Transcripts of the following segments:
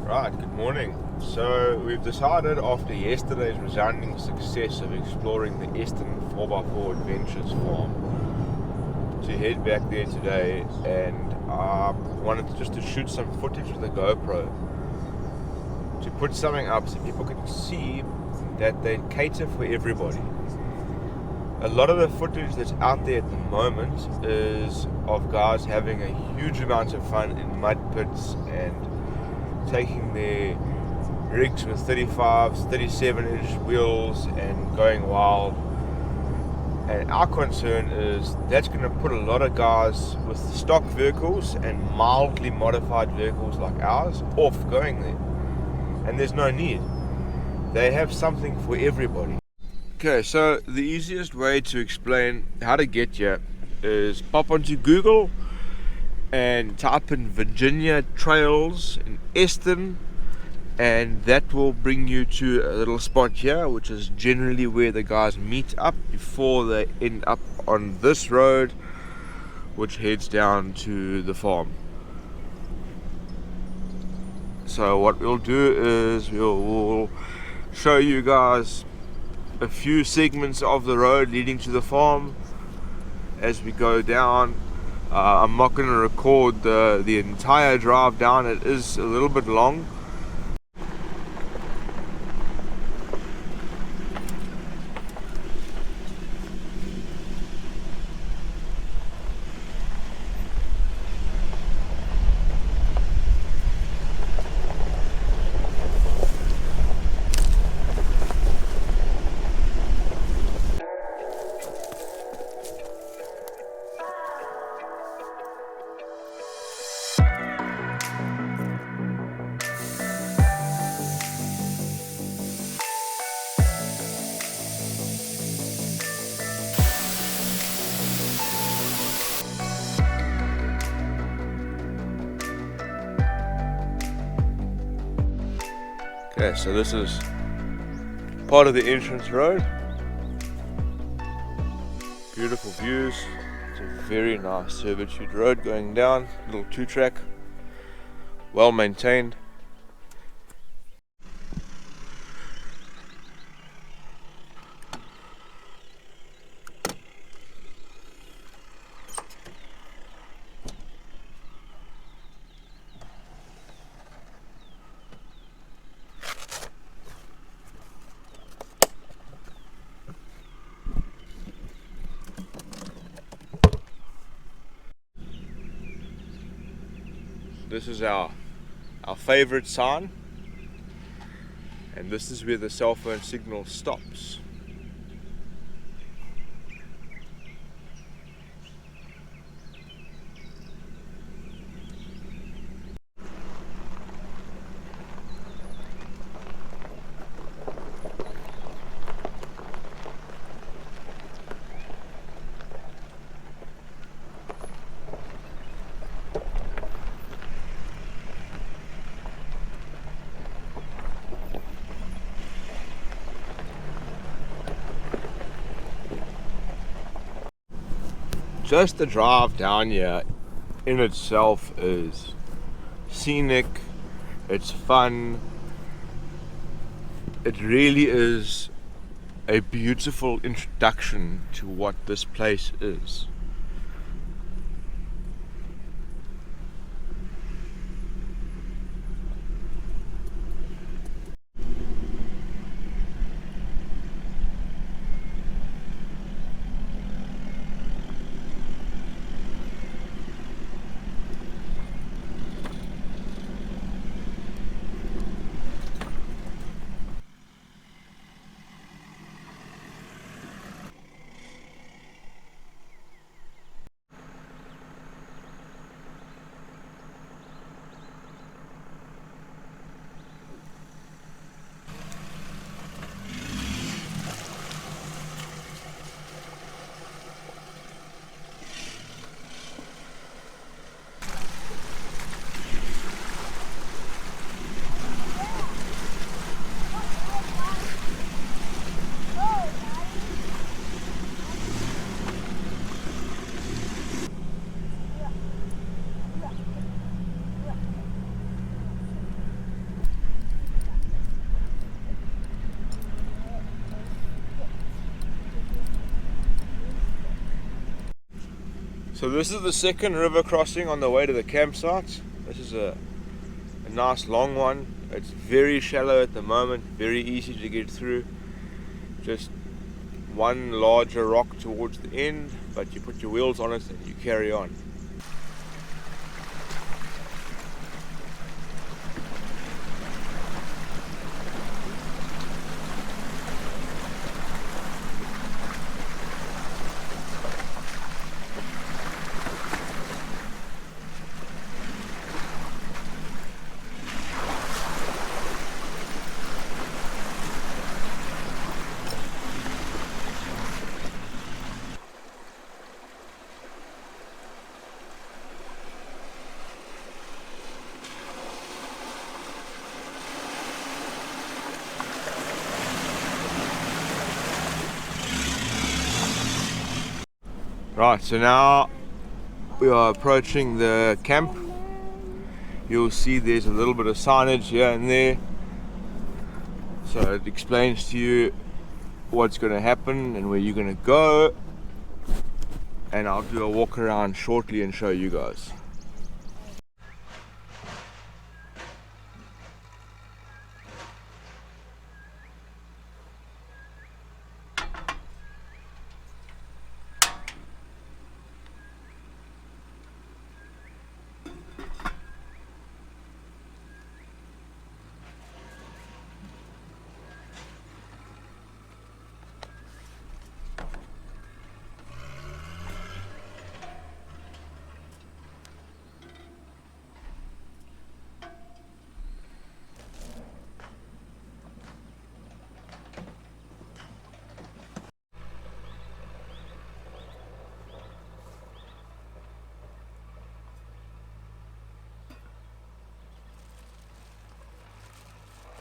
Right, good morning. So we've decided after yesterday's resounding success of exploring the Eston 4x4 Adventures farm to head back there today, and I wanted to shoot some footage with the GoPro to put something up so people can see that they cater for everybody. A lot of the footage that's out there at the moment is of guys having a huge amount of fun in mud pits and taking their rigs with 35s, 37-inch wheels and going wild. And our concern is that's going to put a lot of guys with stock vehicles and mildly modified vehicles like ours off going there. And there's no need. They have something for everybody. Okay, so the easiest way to explain how to get here is pop onto Google and type in Virginia Trails in Eston, and that will bring you to a little spot here, which is generally where the guys meet up before they end up on this road which heads down to the farm. So what we'll do is we'll show you guys a few segments of the road leading to the farm as we go down. I'm not going to record the entire drive down. It is a little bit long. Okay, so this is part of the entrance road. Beautiful views. It's a very nice servitude road going down, little 2-track, well maintained. This is our favorite sign, and this is where the cell phone signal stops. Just the drive down here in itself is scenic, it's fun, it really is a beautiful introduction to what this place is. So this is the second river crossing on the way to the campsite. This is a nice long one. It's very shallow at the moment, very easy to get through. Just one larger rock towards the end, but you put your wheels on it and you carry on. Right, so now we are approaching the camp. You'll see there's a little bit of signage here and there, so it explains to you what's going to happen and where you're going to go, and I'll do a walk around shortly and show you guys.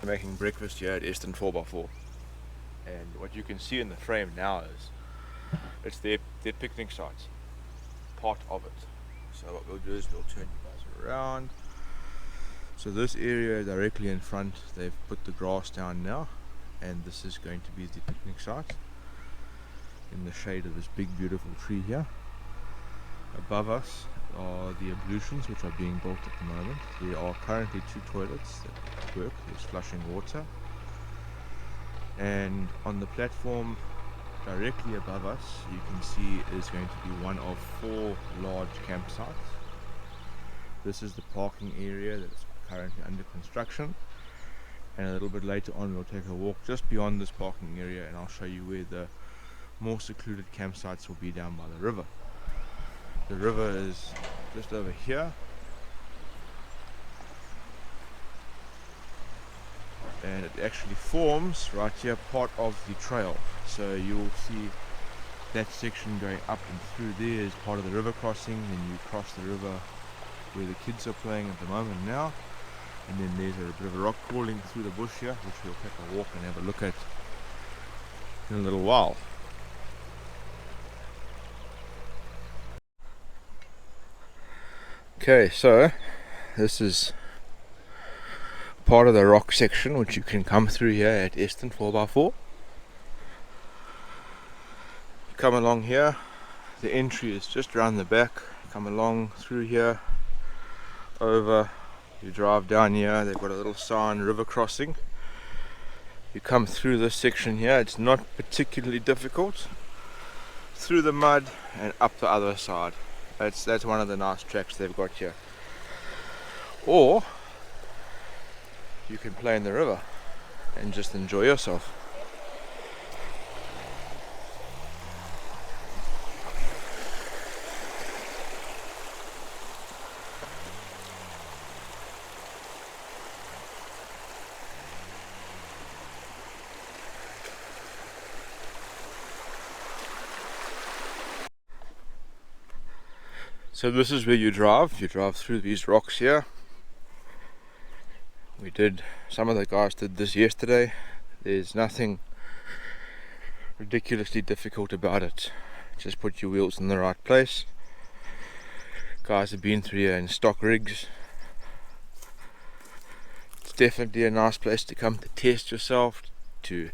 Making breakfast here at Eston 4x4, and what you can see in the frame now is it's their picnic site, part of it. So what we'll do is we'll turn you guys around. So this area directly in front, they've put the grass down now, and this is going to be the picnic site in the shade of this big beautiful tree here. Above us are the ablutions which are being built at the moment. There are currently 2 toilets that work. There's flushing water, and on the platform directly above us you can see is going to be one of 4 large campsites. This is the parking area that's currently under construction, and a little bit later on we'll take a walk just beyond this parking area and I'll show you where the more secluded campsites will be down by the river. The river is just over here, and it actually forms right here part of the trail. So you'll see that section going up and through there is part of the river crossing, and you cross the river where the kids are playing at the moment now, and then there's a bit of a rock crawling through the bush here which we'll take a walk and have a look at in a little while. Okay, so this is part of the rock section which you can come through here at Eston 4x4. Come along here, the entry is just around the back. Come along through here, over, you drive down here, they've got a little sign, river crossing. You come through this section here, it's not particularly difficult, through the mud and up the other side. That's one of the nice tracks they've got here. Or you can play in the river and just enjoy yourself. So this is where you drive through these rocks here. Some of the guys did this yesterday. There's nothing ridiculously difficult about it. Just put your wheels in the right place. Guys have been through here in stock rigs. It's definitely a nice place to come to test yourself, to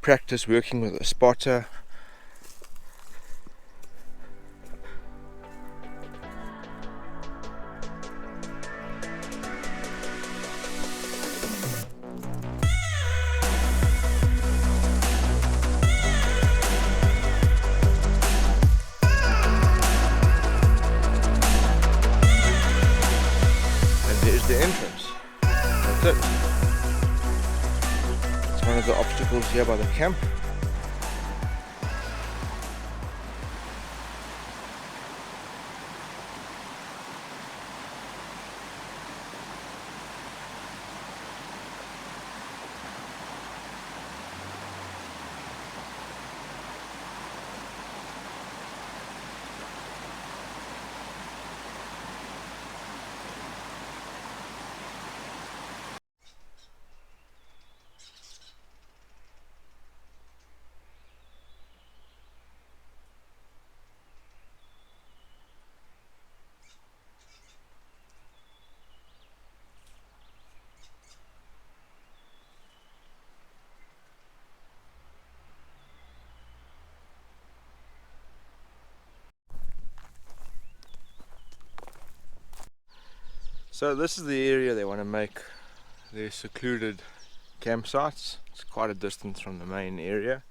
practice working with a spotter. entrance. That's it. It's one of the obstacles here by the camp. So this is the area they want to make their secluded campsites. It's quite a distance from the main area.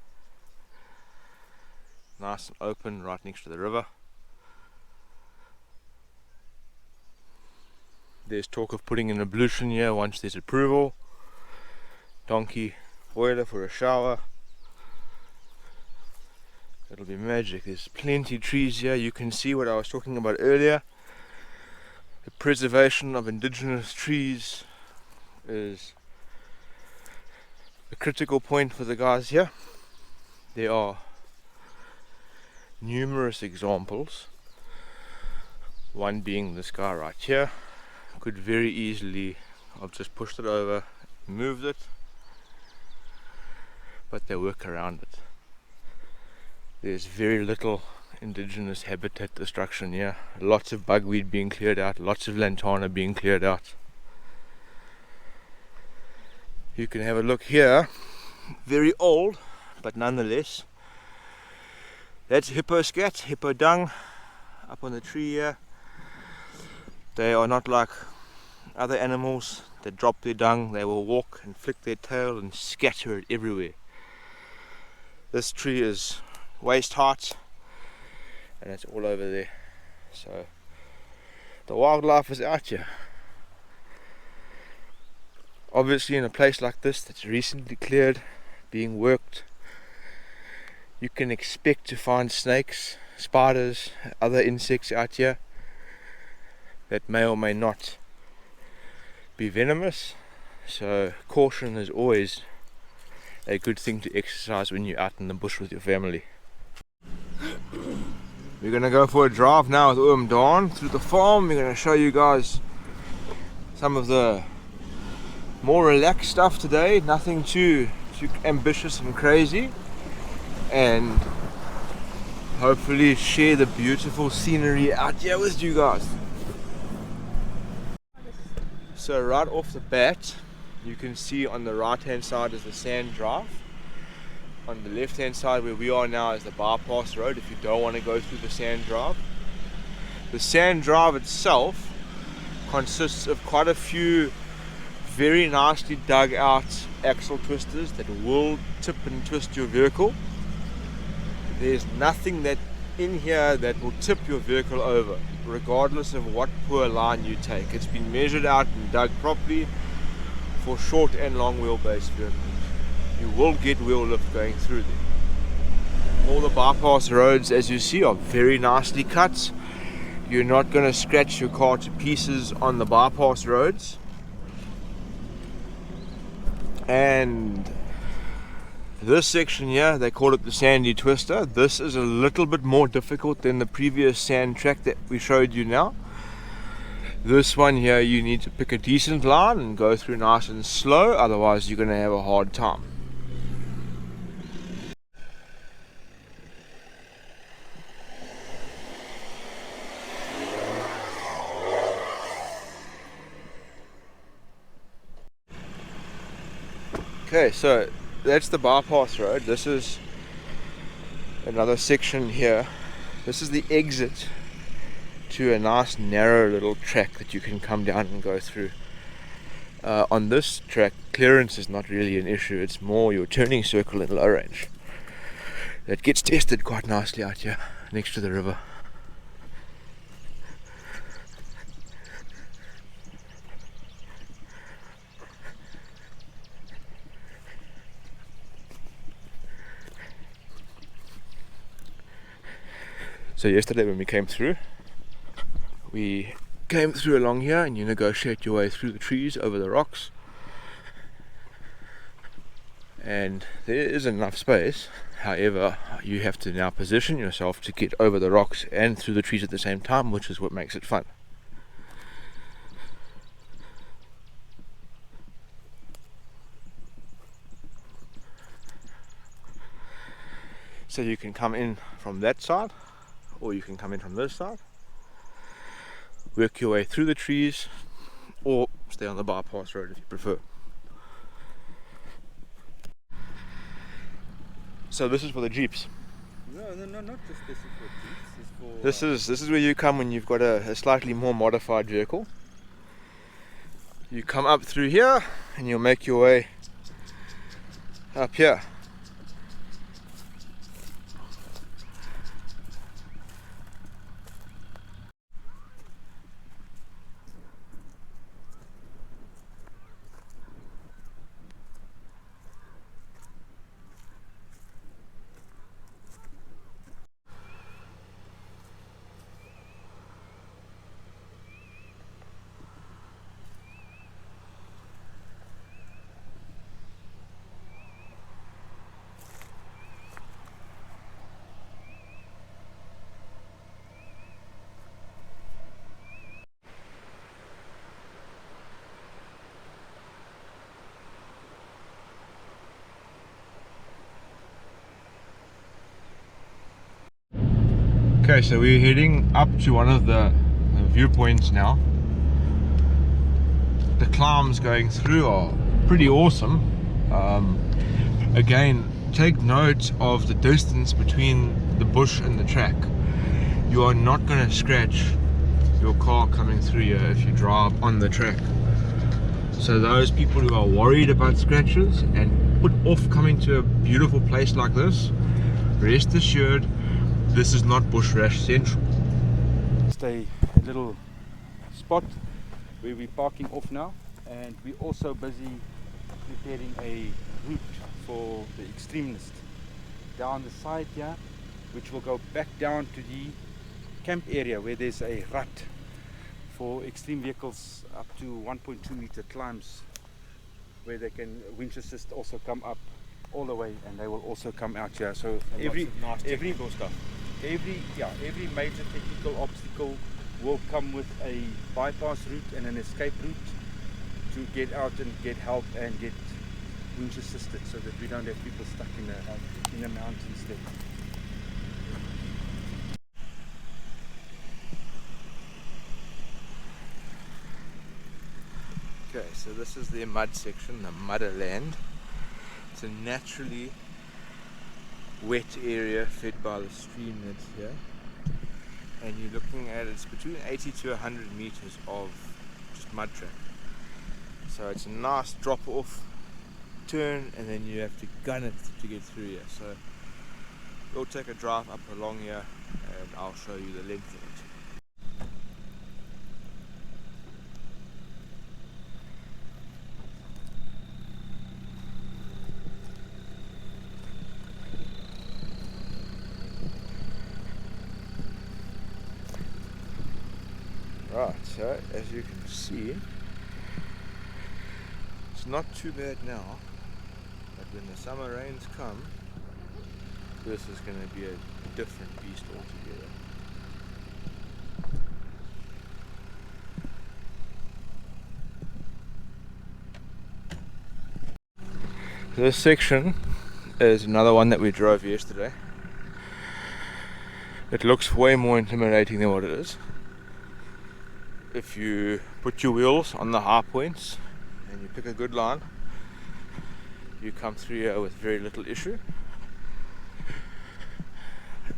Nice and open, right next to the river. There's talk of putting an ablution here once there's approval. Donkey boiler for a shower. It'll be magic. There's plenty of trees here. You can see what I was talking about earlier. The preservation of indigenous trees is a critical point for the guys here. There are numerous examples, one being this guy right here. Could very easily have just pushed it over, moved it, but they work around it. There's very little indigenous habitat destruction here. Lots of bugweed being cleared out, lots of lantana being cleared out. You can have a look here, very old, but nonetheless, that's hippo scat, hippo dung, up on the tree here. They are not like other animals that drop their dung. They will walk and flick their tail and scatter it everywhere. This tree is waist height, and it's all over there. So the wildlife is out here. Obviously in a place like this that's recently cleared, being worked, you can expect to find snakes, spiders, other insects out here that may or may not be venomous. So caution is always a good thing to exercise when you're out in the bush with your family. We're going to go for a drive now with Oom Daan through the farm. We're going to show you guys some of the more relaxed stuff today, nothing too ambitious and crazy, and hopefully share the beautiful scenery out here with you guys. So right off the bat, you can see on the right hand side is the sand drive. On the left hand side where we are now is the bypass road if you don't want to go through the sand drive. The sand drive itself consists of quite a few very nicely dug out axle twisters that will tip and twist your vehicle. There's nothing that in here that will tip your vehicle over, regardless of what poor line you take. It's been measured out and dug properly for short and long wheelbase vehicles. You will get wheel lift going through them. All the bypass roads, as you see, are very nicely cut. You're not going to scratch your car to pieces on the bypass roads. And this section here, they call it the sandy twister. This is a little bit more difficult than the previous sand track that we showed you now. This one here, you need to pick a decent line and go through nice and slow, otherwise you're going to have a hard time. Okay, so that's the bypass road. This is another section here. This is the exit to a nice narrow little track that you can come down and go through. On this track, clearance is not really an issue. It's more your turning circle in low range that gets tested quite nicely out here next to the river. So yesterday when we came through along here, and you negotiate your way through the trees over the rocks, and there is enough space. However, you have to now position yourself to get over the rocks and through the trees at the same time, which is what makes it fun. So you can come in from that side, or you can come in from this side, work your way through the trees, or stay on the bypass road if you prefer. So this is for the Jeeps. No, not just this is for Jeeps. It's for, This is where you come when you've got a slightly more modified vehicle. You come up through here and you'll make your way up here. Okay, so we're heading up to one of the viewpoints now. The climbs going through are pretty awesome. Again, take note of the distance between the bush and the track. You are not going to scratch your car coming through here if you drive on the track. So those people who are worried about scratches and put off coming to a beautiful place like this, rest assured, this is not bush rash central. just a little spot where we're parking off now, and we're also busy preparing a route for the extremist down the side here, which will go back down to the camp area where there's a rut for extreme vehicles up to 1.2 meter climbs, where they can winch assist also come up all the way, and they will also come out here. So every major technical obstacle will come with a bypass route and an escape route to get out and get help and get winch assisted, so that we don't have people stuck in the mountains there. Okay, so this is the mud section, the mudderland. It's a naturally wet area fed by the stream that's here, and you're looking at it's between 80 to 100 meters of just mud track. So it's a nice drop off, turn, and then you have to gun it to get through here. So we'll take a drive up along here and I'll show you the length of it. Right, so as you can see, it's not too bad now, but when the summer rains come, this is going to be a different beast altogether. This section is another one that we drove yesterday. It looks way more intimidating than what it is. If you put your wheels on the high points and you pick a good line, you come through here with very little issue,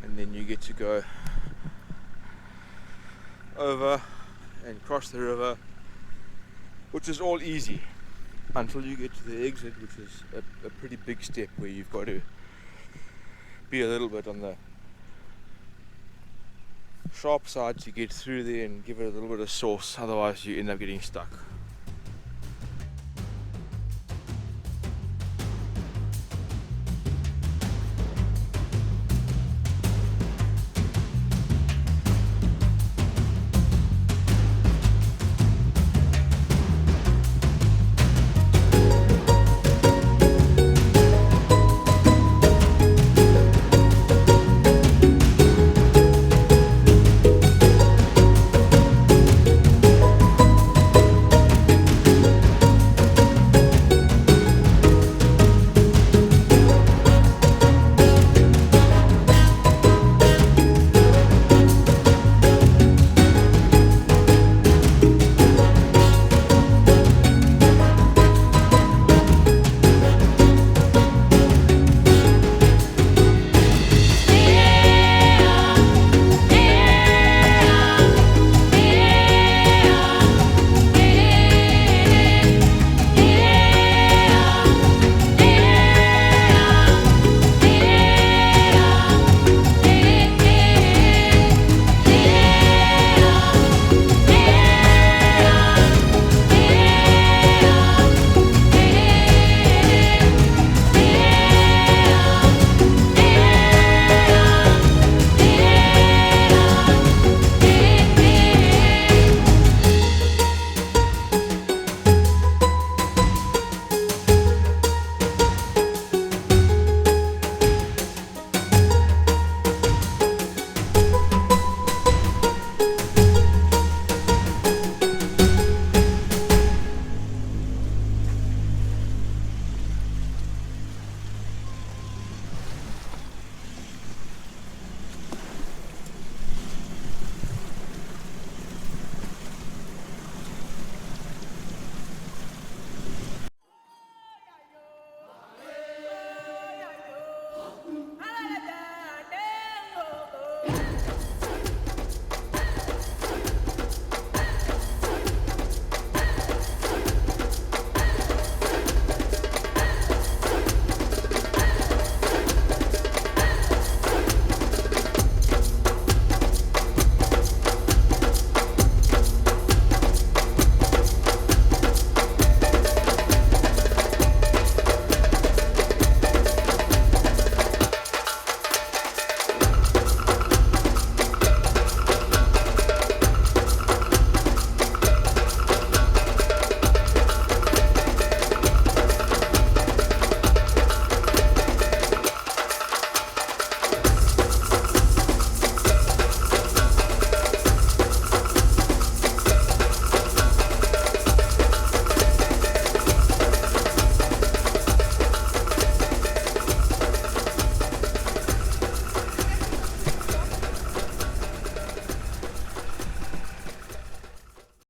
and then you get to go over and cross the river, which is all easy until you get to the exit, which is a pretty big step where you've got to be a little bit on the sharp side to get through there and give it a little bit of sauce, otherwise you end up getting stuck.